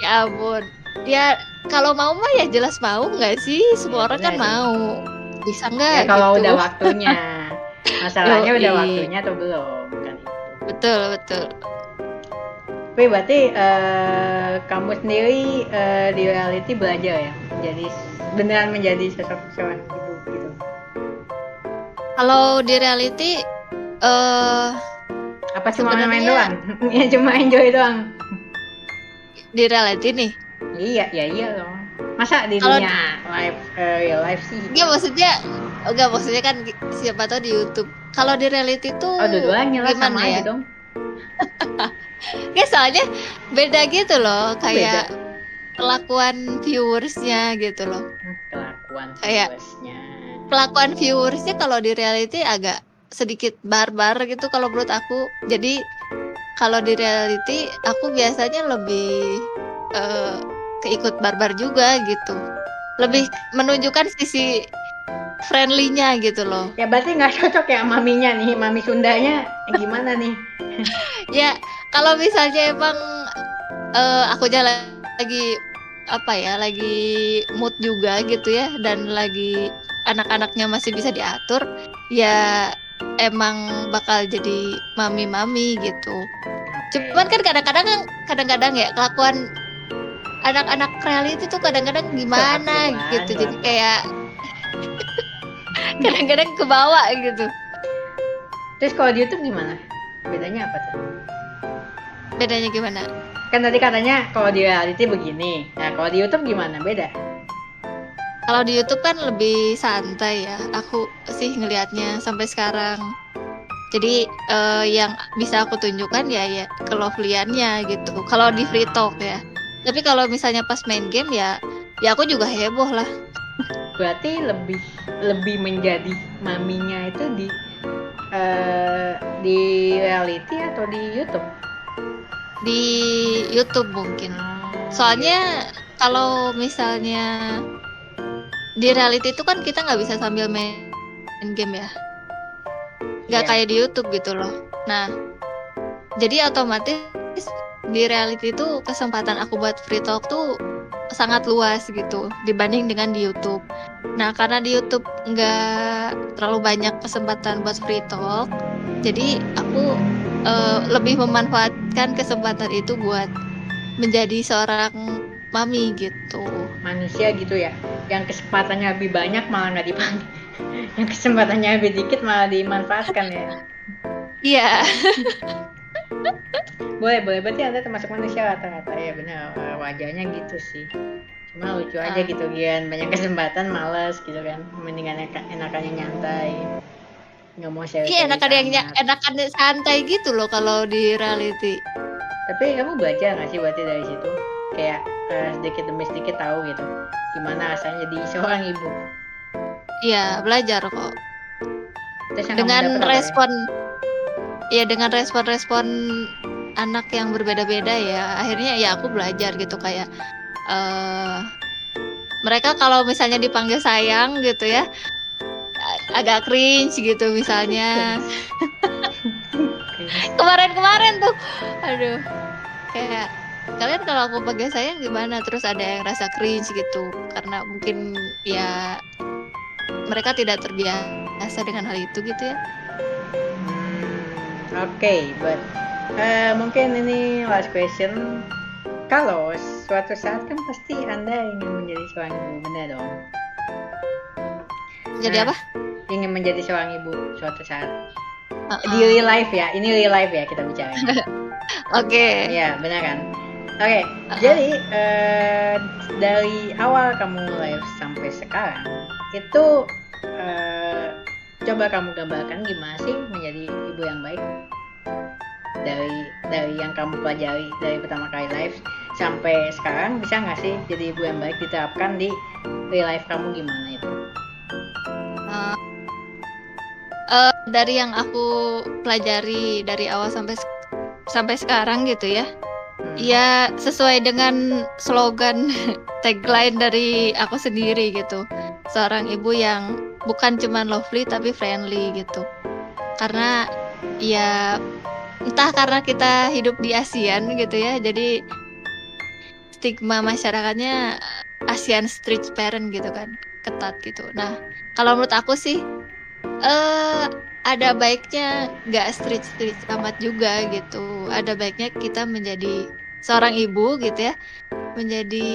S2: Ya ampun. Ya kalau mau mah ya jelas mau nggak sih? Semua orang kan mau. bisa
S1: Ya
S2: nggak
S1: kalau
S2: gitu.
S1: udah waktunya. Masalahnya udah
S2: Yoi.
S1: waktunya atau belum kan itu.
S2: Betul.
S1: Tapi berarti kamu sendiri di reality belajar ya, jadi beneran menjadi sosok seorang ibu gitu.
S2: Kalau di reality eh
S1: Apa cuma main
S2: sebenarnya
S1: doang? Ya cuma enjoy doang.
S2: di reality nih.
S1: Iya, ya iya dong. Masa di
S2: Kalau
S1: dunia live real life sih?
S2: enggak maksudnya kan siapa tahu di YouTube. Kalau di reality
S1: Oh,
S2: tuh
S1: dua-duanya lah
S2: gimana
S1: sama aja
S2: ya?
S1: dong.
S2: Ya soalnya beda gitu loh,
S1: Oh, beda.
S2: kayak kelakuan viewersnya gitu loh.
S1: Kelakuan
S2: Kayak
S1: viewersnya.
S2: kelakuan viewersnya kalau di reality agak sedikit barbar gitu kalau menurut aku. Jadi kalau di reality aku biasanya lebih keikut barbar juga gitu. Lebih menunjukkan sisi friendly-nya gitu loh.
S1: Ya berarti nggak cocok ya maminya nih, mami Sundanya gimana nih?
S2: Ya kalau misalnya emang akunya lagi apa ya, lagi mood juga gitu ya, dan lagi anak-anaknya masih bisa diatur, ya emang bakal jadi mami-mami gitu.
S1: Oke.
S2: Cuman kan kadang-kadang ya kelakuan anak-anak reality tuh kadang-kadang gimana
S1: Kelakuan,
S2: gitu. Jadi
S1: kelakuan.
S2: kayak kadang-kadang kebawa gitu.
S1: Terus kalau di YouTube gimana? Bedanya apa tuh?
S2: Bedanya gimana?
S1: Kan tadi katanya kalau di reality begini. Nah, kalau di YouTube gimana? Beda.
S2: Kalau di YouTube kan lebih santai ya. Aku sih ngelihatnya sampai sekarang. Jadi yang bisa aku tunjukkan ya keloveliannya gitu. Kalau di free talk ya. Tapi kalau misalnya pas main game ya aku juga heboh lah.
S1: Berarti lebih menjadi maminya itu di reality atau di YouTube?
S2: Di YouTube mungkin. Soalnya kalau misalnya di reality itu kan kita nggak bisa sambil main game ya. Nggak kayak di YouTube gitu loh. Nah, jadi otomatis di reality itu kesempatan aku buat free talk tuh sangat luas gitu dibanding dengan di YouTube. Nah, karena di YouTube nggak terlalu banyak kesempatan buat free talk, jadi aku lebih memanfaatkan kesempatan itu buat menjadi seorang mami gitu.
S1: Manusia gitu ya, yang kesempatannya lebih banyak malah nggak dipakai. Yang kesempatannya lebih dikit malah dimanfaatkan ya.
S2: Iya.
S1: Boleh, berarti Anda termasuk manusia rata-rata ya, benar. Wajahnya gitu sih. Cuma lucu aja gitu, Gian. Banyak kesempatan males gitu kan. Mendingan enakannya nyantai. Nggak mau
S2: Iya,
S1: serius-serius amat.
S2: enakan santai gitu loh kalau di reality.
S1: Tapi kamu belajar nggak sih berarti dari situ? Kayak sedikit demi sedikit tahu gitu. Gimana rasanya jadi seorang ibu.
S2: Iya, belajar kok.
S1: Terus yang kamu
S2: Dengan
S1: dapat apa ya?
S2: respon ya dengan respon-respon anak yang berbeda-beda ya. Akhirnya ya aku belajar gitu kayak mereka kalau misalnya dipanggil sayang gitu ya agak cringe gitu misalnya. Kemarin tuh aduh, kayak kalian kalau aku panggil sayang gimana, terus ada yang rasa cringe gitu karena mungkin ya mereka tidak terbiasa dengan hal itu gitu ya.
S1: Oke, but mungkin ini last question. Kalau suatu saat kan pasti Anda ingin menjadi seorang ibu, benar dong?
S2: Jadi apa?
S1: Ingin menjadi seorang ibu suatu saat. Di real life ya, ini real life ya kita bicara.
S2: Oke.
S1: Iya, benar kan? Oke, jadi dari awal kamu live sampai sekarang itu coba kamu gambarkan gimana sih menjadi ibu yang baik dari yang kamu pelajari dari pertama kali live sampai sekarang, bisa nggak sih jadi ibu yang baik diterapkan di real life kamu, gimana itu?
S2: Dari yang aku pelajari dari awal sampai sekarang gitu ya. Ya sesuai dengan slogan tagline dari aku sendiri gitu. Seorang ibu yang bukan cuma lovely tapi friendly gitu. Karena ya entah karena kita hidup di ASEAN gitu ya. Jadi stigma masyarakatnya ASEAN street parent gitu kan. ketat gitu. Nah, kalau menurut aku sih ada baiknya nggak strict amat juga gitu. Ada baiknya kita menjadi seorang ibu gitu ya, menjadi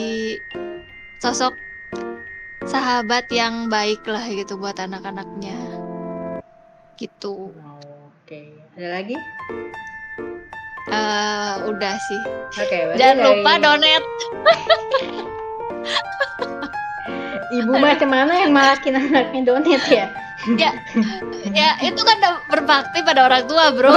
S2: sosok sahabat yang baik lah gitu buat anak-anaknya. Gitu.
S1: Oke. Ada lagi?
S2: Udah sih.
S1: Oke, berarti
S2: Jangan
S1: dari
S2: lupa donate.
S1: ibu macam mana yang malakin anaknya donate ya?
S2: Ya itu kan berbakti pada orang tua, bro.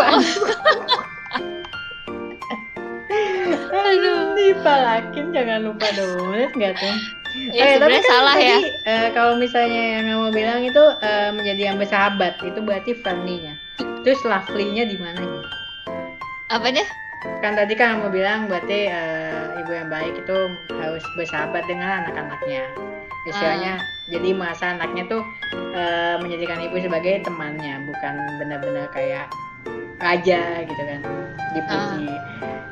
S2: Aduh.
S1: Dipalakin jangan lupa donate nggak tuh?
S2: Ya,
S1: Tapi
S2: sebenarnya
S1: kan
S2: salah
S1: tadi,
S2: ya.
S1: kalau misalnya yang kamu bilang itu menjadi yang bersahabat, itu berarti friendly-nya. Terus lovely-nya di mana nih?
S2: Apanya?
S1: Kan tadi kan kamu bilang berarti ibu yang baik itu harus bersahabat dengan anak-anaknya. Istilahnya jadi merasa anaknya tuh menjadikan ibu sebagai temannya, bukan benar-benar kayak raja gitu kan, dipuji.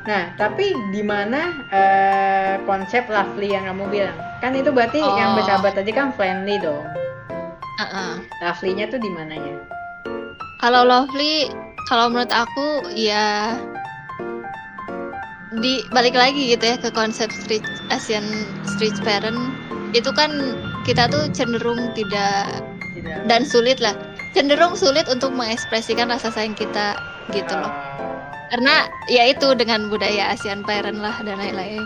S1: Nah, tapi di mana konsep lovely yang kamu bilang? Kan itu berarti yang bersahabat tadi kan friendly dong. Lovely-nya tuh di mananya?
S2: Kalau lovely, kalau menurut aku ya balik lagi gitu ya ke konsep Asian street parent. Itu kan kita tuh cenderung tidak dan sulit lah. Cenderung sulit untuk mengekspresikan rasa sayang kita gitu loh. Karena ya itu dengan budaya Asian parent lah dan lain-lain.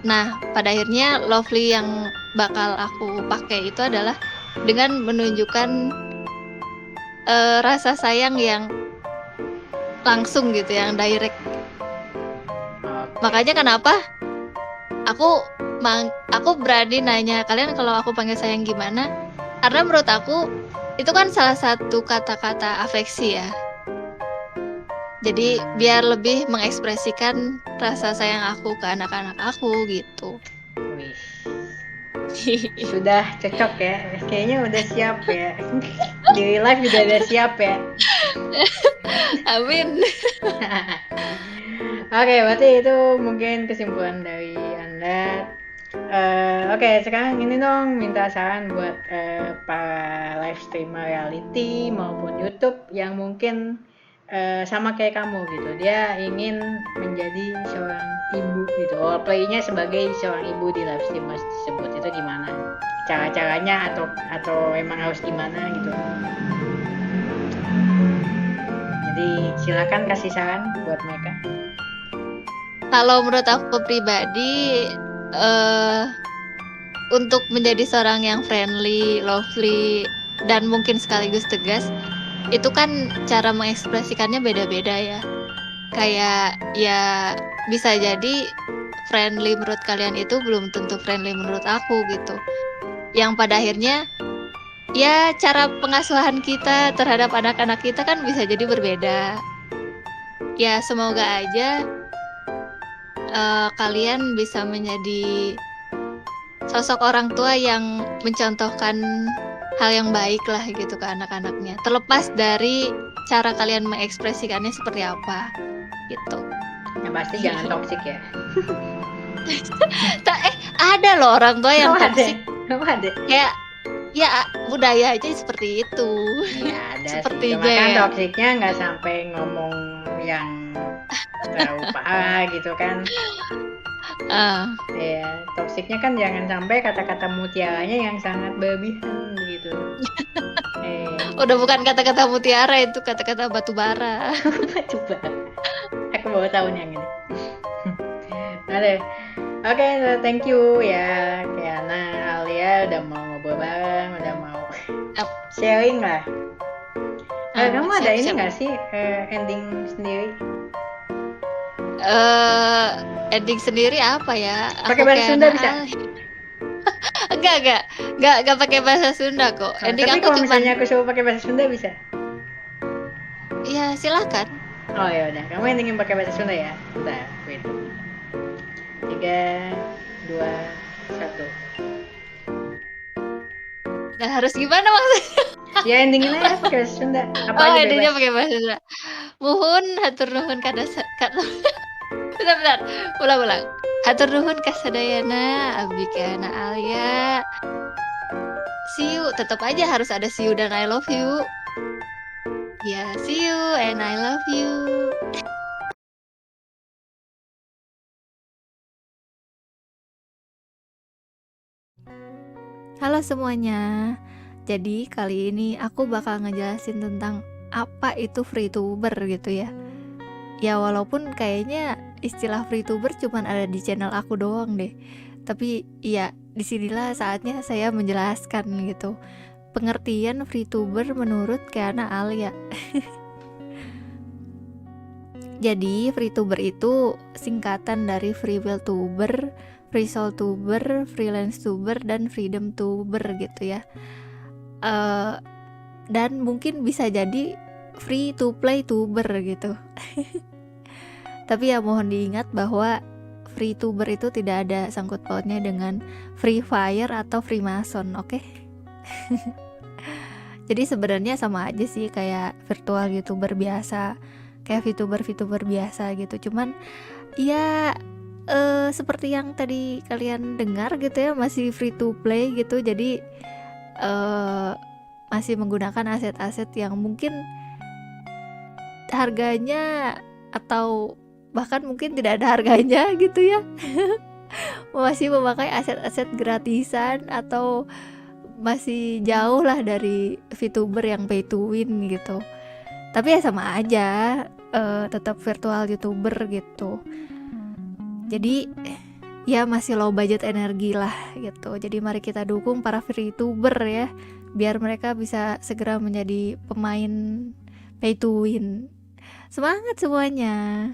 S2: Nah, pada akhirnya lovely yang bakal aku pakai itu adalah dengan menunjukkan rasa sayang yang langsung gitu, yang direct. Makanya kenapa aku berani nanya kalian kalau aku panggil sayang gimana? Karena menurut aku itu kan salah satu kata-kata afeksi ya. Jadi biar lebih mengekspresikan rasa sayang aku ke anak-anak aku gitu.
S1: Sudah cocok ya, kayaknya udah siap ya. Di live juga udah siap ya.
S2: Amin.
S1: Oke, berarti itu mungkin kesimpulan dari Anda. Oke, sekarang ini dong minta saran buat para live streamer reality maupun YouTube yang mungkin sama kayak kamu gitu. Dia ingin menjadi seorang ibu gitu. Playnya sebagai seorang ibu di live streamer tersebut, itu gimana? Cara-caranya atau emang harus gimana gitu? Jadi silakan kasih saran buat mereka.
S2: Kalau menurut aku pribadi, untuk menjadi seorang yang friendly, lovely, dan mungkin sekaligus tegas, itu kan cara mengekspresikannya beda-beda ya. Kayak ya bisa jadi friendly menurut kalian itu belum tentu friendly menurut aku gitu. Yang pada akhirnya ya cara pengasuhan kita terhadap anak-anak kita kan bisa jadi berbeda. Ya semoga aja kalian bisa menjadi sosok orang tua yang mencontohkan hal yang baik lah gitu ke anak-anaknya. Terlepas dari cara kalian mengekspresikannya seperti apa gitu.
S1: Yang pasti jangan toksik ya.
S2: Ada loh orang tua yang toksik.
S1: Ada.
S2: Kayak ya budaya aja seperti itu.
S1: Ya ada
S2: sepertinya
S1: sih. Cuma kan
S2: ya.
S1: toksiknya nggak sampai ngomong yang terlalu parah gitu kan. Ya, toksiknya kan jangan sampai kata-kata mutiaranya yang sangat berlebihan gitu.
S2: Udah bukan kata-kata mutiara, itu kata-kata batu bara.
S1: Batu bara. Aku baru tahu yang ini. Ada. Oke, thank you ya Kiana, Alia udah mau ngobrol bareng, udah mau sharing lah. Kamu ada ini nggak sih ending sendiri?
S2: Ending sendiri apa ya?
S1: Pakai bahasa Sunda bisa?
S2: Enggak pakai bahasa Sunda kok. Ending
S1: tapi
S2: aku
S1: kalau misalnya aku coba pakai bahasa Sunda bisa?
S2: Ya silakan.
S1: Oh ya udah, kamu endingin pakai bahasa Sunda ya. Bentar, wait. 3, 2, 1.
S2: Nah, harus gimana maksudnya?
S1: Ya endingin aja pakai bahasa Sunda.
S2: Endingnya pakai bahasa Sunda. Muhun hatur nuhun Bentar. Ulang. Hatur nuhun kasadayana abdi kana Alia. see you, tetap aja harus ada see you dan I love you. Ya, see you and I love you. Halo semuanya. Jadi kali ini aku bakal ngejelasin tentang apa itu VTuber gitu ya. Ya walaupun kayaknya istilah VTuber cuman ada di channel aku doang deh. Tapi ya disinilah saatnya saya menjelaskan gitu. Pengertian VTuber menurut Keana Alia. Jadi VTuber itu singkatan dari Free Will Tuber, Free Soul Tuber, Freelance Tuber, dan Freedom Tuber gitu ya. Dan mungkin bisa jadi free to play tuber gitu. Tapi ya mohon diingat bahwa free tuber itu tidak ada sangkut pautnya dengan Free Fire atau Freemason, oke? Jadi sebenarnya sama aja sih kayak virtual YouTuber biasa, kayak VTuber biasa gitu. Cuman ya seperti yang tadi kalian dengar gitu ya, masih free to play gitu. Jadi masih menggunakan aset-aset yang mungkin harganya atau bahkan mungkin tidak ada harganya gitu ya. Masih memakai aset-aset gratisan atau masih jauh lah dari VTuber yang pay to win gitu. Tapi ya sama aja, tetap virtual YouTuber gitu. Jadi ya masih low budget energi lah gitu. Jadi mari kita dukung para VTuber ya, biar mereka bisa segera menjadi pemain pay to win. Semangat semuanya.